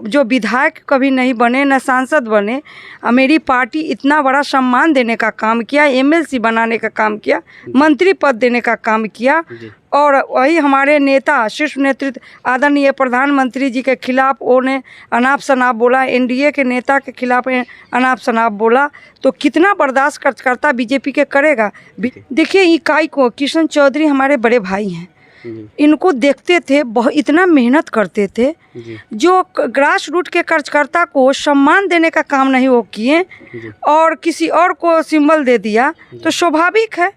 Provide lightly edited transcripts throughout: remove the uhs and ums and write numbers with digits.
जो विधायक कभी नहीं बने, न सांसद बने, मेरी पार्टी इतना बड़ा सम्मान देने का काम किया, एमएलसी बनाने का काम किया, मंत्री पद देने का काम किया। और वही हमारे नेता, शीर्ष नेतृत्व आदरणीय प्रधानमंत्री जी के खिलाफ उन्हें अनाप शनाप बोला, एनडीए के नेता के खिलाफ अनाप शनाप बोला, तो कितना बर्दाश्त करता बीजेपी के करेगा। देखिए, इकाई को किशन चौधरी हमारे बड़े भाई हैं, इनको देखते थे, बहुत इतना मेहनत करते थे, जो ग्रास रूट के कार्यकर्ता को सम्मान देने का काम नहीं वो किए और किसी और को सिंबल दे दिया, तो स्वाभाविक है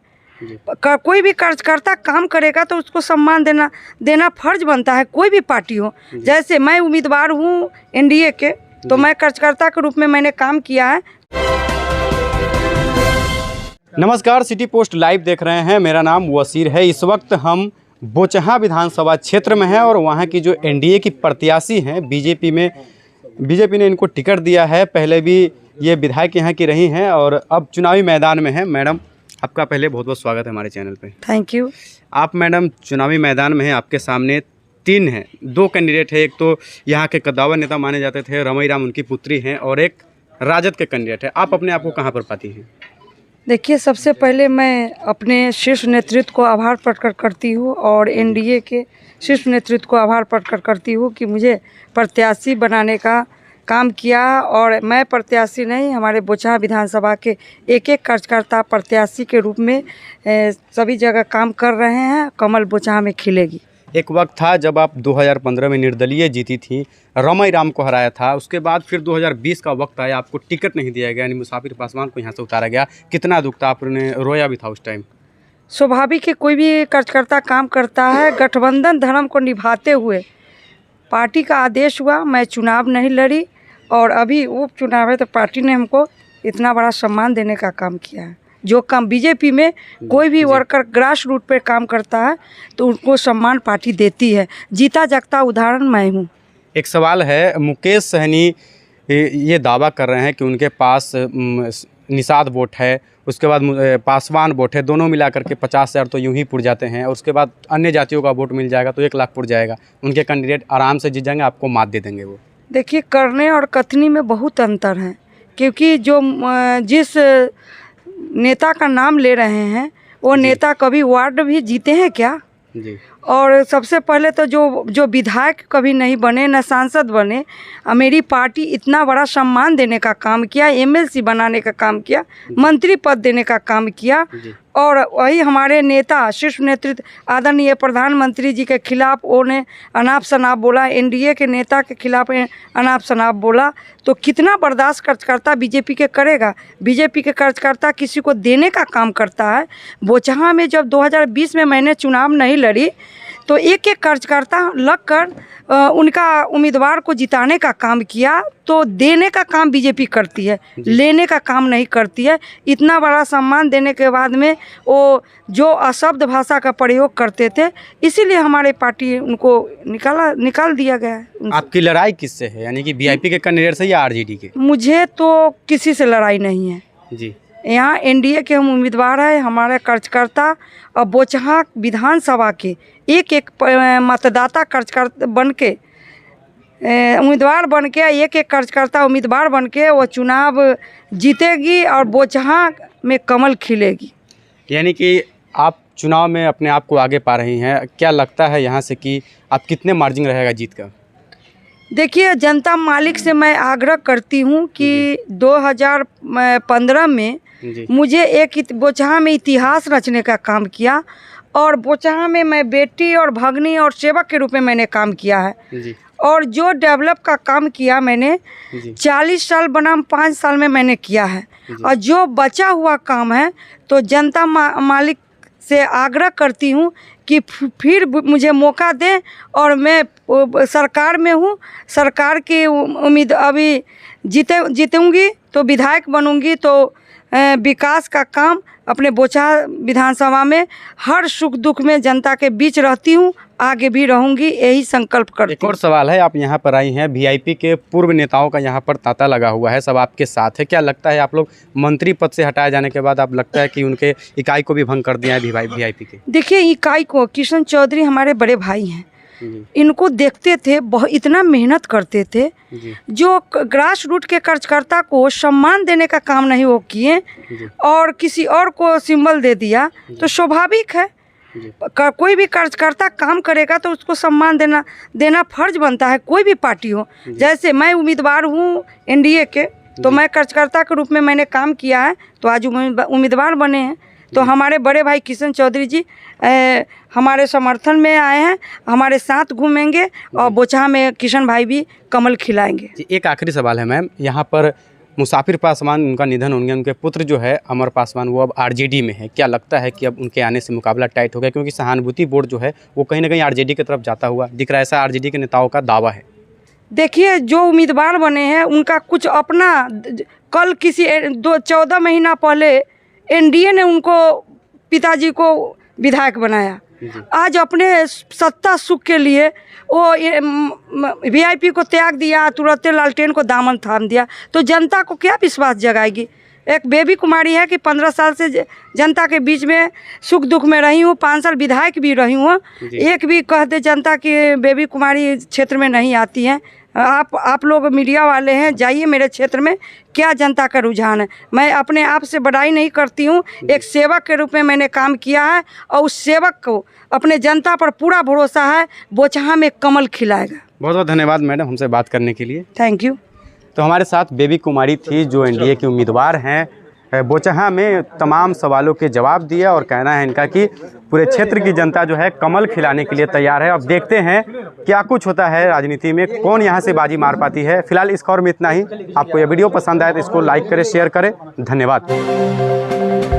कोई भी कार्यकर्ता काम करेगा तो उसको सम्मान देना फर्ज बनता है, कोई भी पार्टी हो। जैसे मैं उम्मीदवार हूँ एनडीए के, तो मैं कार्यकर्ता के रूप में मैंने काम किया है। नमस्कार, सिटी पोस्ट लाइव देख रहे हैं। मेरा नाम वसीर है। इस वक्त हम बोचहां विधानसभा क्षेत्र में हैं और वहां की जो एनडीए की प्रत्याशी हैं, बीजेपी ने इनको टिकट दिया है। पहले भी ये विधायक यहाँ की रही हैं और अब चुनावी मैदान में हैं। मैडम, आपका पहले बहुत बहुत स्वागत है हमारे चैनल पे। Thank you. आप मैडम चुनावी मैदान में हैं, आपके सामने तीन हैं, दो कैंडिडेट है। एक तो यहाँ के कद्दावर नेता माने जाते थे, रमई राम उनकी पुत्री हैं, और एक राजद के कैंडिडेट है। आप अपने आप को कहाँ पर पाती हैं? देखिए, सबसे पहले मैं अपने शीर्ष नेतृत्व को आभार प्रकट करती हूँ और एनडीए के शीर्ष नेतृत्व को आभार प्रकट करती हूँ कि मुझे प्रत्याशी बनाने का काम किया। और मैं प्रत्याशी नहीं, हमारे बोचहां विधानसभा के एक एक कार्यकर्ता प्रत्याशी के रूप में सभी जगह काम कर रहे हैं। कमल बोचहां में खिलेगी। एक वक्त था जब आप 2015 में निर्दलीय जीती थी, रमई राम को हराया था। उसके बाद फिर 2020 का वक्त आया, आपको टिकट नहीं दिया गया, यानी मुसाफिर पासवान को यहाँ से उतारा गया। कितना दुख था, आपने रोया भी था उस टाइम? स्वाभाविक है, कोई भी कार्यकर्ता काम करता है। गठबंधन धर्म को निभाते हुए पार्टी का आदेश हुआ, मैं चुनाव नहीं लड़ी और अभी उपचुनाव है, तो पार्टी ने हमको इतना बड़ा सम्मान देने का काम किया है। जो काम बीजेपी में कोई भी वर्कर ग्रास रूट पे काम करता है तो उनको सम्मान पार्टी देती है। जीता जागता उदाहरण मैं हूँ। एक सवाल है, मुकेश सहनी ये दावा कर रहे हैं कि उनके पास निषाद वोट है, उसके बाद पासवान वोट है, दोनों मिलाकर के 50,000 तो यूं ही पुर जाते हैं, और उसके बाद अन्य जातियों का वोट मिल जाएगा तो 1 लाख पुर जाएगा। उनके कैंडिडेट आराम से जीत जाएंगे, आपको मात दे देंगे वो। देखिए, करने और कथनी में बहुत अंतर है, क्योंकि जो जिस नेता का नाम ले रहे हैं वो नेता कभी वार्ड भी जीते हैं क्या? जी। और सबसे पहले तो जो विधायक कभी नहीं बने, न सांसद बने, मेरी पार्टी इतना बड़ा सम्मान देने का काम किया, एमएलसी बनाने का काम किया, मंत्री पद देने का काम किया। और वही हमारे नेता, शीर्ष नेतृत्व आदरणीय प्रधानमंत्री जी के खिलाफ उन्हें अनाप शनाप बोला, एनडीए के नेता के खिलाफ अनाप शनाप बोला, तो कितना बर्दाश्त करता बीजेपी के करेगा। बीजेपी के कार्यकर्ता किसी को देने का काम करता है। बोचहां में जब 2020 में मैंने चुनाव नहीं लड़ी तो एक एक कार्यकर्ता लगकर उनका उम्मीदवार को जिताने का काम किया। तो देने का काम बीजेपी करती है, लेने का काम नहीं करती है। इतना बड़ा सम्मान देने के बाद में वो जो अशब्द भाषा का प्रयोग करते थे, इसीलिए हमारे पार्टी उनको निकाल दिया गया है। आपकी लड़ाई किससे है, यानी कि वीआईपी के कैंडिडेट से या आरजेडी के? मुझे तो किसी से लड़ाई नहीं है जी। यहाँ एनडीए के हम उम्मीदवार हैं। हमारे कार्यकर्ता और बोचहां विधानसभा के एक एक मतदाता कार्यकर्ता बन के, उम्मीदवार बन के, एक एक कार्यकर्ता उम्मीदवार बन के वो चुनाव जीतेगी और बोचहां में कमल खिलेगी। यानी कि आप चुनाव में अपने आप को आगे पा रही हैं। क्या लगता है यहाँ से कि आप कितने मार्जिन रहेगा जीत का? देखिए, जनता मालिक से मैं आग्रह करती हूँ कि 2015 में मुझे एक बोचहां में इतिहास रचने का काम किया और बोचहां में मैं बेटी और भगनी और सेवक के रूप में मैंने काम किया है। और जो डेवलप का काम किया मैंने 40 साल बनाम 5 साल में मैंने किया है। और जो बचा हुआ काम है तो जनता मालिक से आग्रह करती हूँ कि फिर मुझे मौका दें और मैं सरकार में हूँ। सरकार की उम्मीद, अभी जीतूँगी तो विधायक बनूँगी तो विकास का काम अपने बोचहां विधानसभा में हर सुख दुख में जनता के बीच रहती हूँ, आगे भी रहूँगी, यही संकल्प करती हूँ। एक और सवाल है, आप यहाँ पर आई हैं, वीआईपी के पूर्व नेताओं का यहाँ पर तांता लगा हुआ है, सब आपके साथ है। क्या लगता है आप लोग मंत्री पद से हटाए जाने के बाद आप लगता है कि उनके इकाई को भी भंग कर दिया है वीआईपी के? देखिए, इकाई को किशन चौधरी हमारे बड़े भाई हैं, इनको देखते थे, बहुत इतना मेहनत करते थे। जो ग्रास रूट के कार्यकर्ता को सम्मान देने का काम नहीं वो किए और किसी और को सिंबल दे दिया, तो स्वाभाविक है कोई भी कार्यकर्ता काम करेगा तो उसको सम्मान देना फर्ज बनता है, कोई भी पार्टी हो। जैसे मैं उम्मीदवार हूँ एनडीए के, तो मैं कार्यकर्ता के रूप में मैंने काम किया है, तो आज उम्मीदवार बने हैं। तो हमारे बड़े भाई किशन चौधरी जी हमारे समर्थन में आए हैं, हमारे साथ घूमेंगे और बोचहा में किशन भाई भी कमल खिलाएंगे। एक आखिरी सवाल है मैम, यहाँ पर मुसाफिर पासवान, उनका निधन हो गया, उनके पुत्र जो है अमर पासवान वो अब आरजेडी में है। क्या लगता है कि अब उनके आने से मुकाबला टाइट हो गया, क्योंकि सहानुभूति वोट जो है वो कहीं ना कहीं आरजेडी की तरफ जाता हुआ दिख रहा है, ऐसा आरजेडी के नेताओं का दावा है? देखिए, जो उम्मीदवार बने हैं उनका कुछ अपना, कल किसी 14 महीना पहले एनडीए ने उनको, पिताजी को विधायक बनाया। आज अपने सत्ता सुख के लिए वो वीआईपी को त्याग दिया, तुरंत लालटेन को दामन थाम दिया, तो जनता को क्या विश्वास जगाएगी? एक बेबी कुमारी है कि 15 साल से जनता के बीच में सुख दुख में रही हूँ, 5 साल विधायक भी रही हूँ, एक भी कहते जनता की बेबी कुमारी क्षेत्र में नहीं आती हैं। आप लोग मीडिया वाले हैं, जाइए मेरे क्षेत्र में क्या जनता का रुझान है। मैं अपने आप से बड़ाई नहीं करती हूँ, एक सेवक के रूप में मैंने काम किया है और उस सेवक को अपने जनता पर पूरा भरोसा है, बोचहा में कमल खिलाएगा। बहुत बहुत धन्यवाद मैडम हमसे बात करने के लिए। Thank you. तो हमारे साथ बेबी कुमारी थी जो एनडीए की उम्मीदवार हैं, बोचहा में तमाम सवालों के जवाब दिया और कहना है इनका कि पूरे क्षेत्र की जनता जो है कमल खिलाने के लिए तैयार है। अब देखते हैं क्या कुछ होता है राजनीति में, कौन यहां से बाजी मार पाती है। फिलहाल इस खबर में इतना ही। आपको यह वीडियो पसंद आए तो इसको लाइक करें, शेयर करें। धन्यवाद।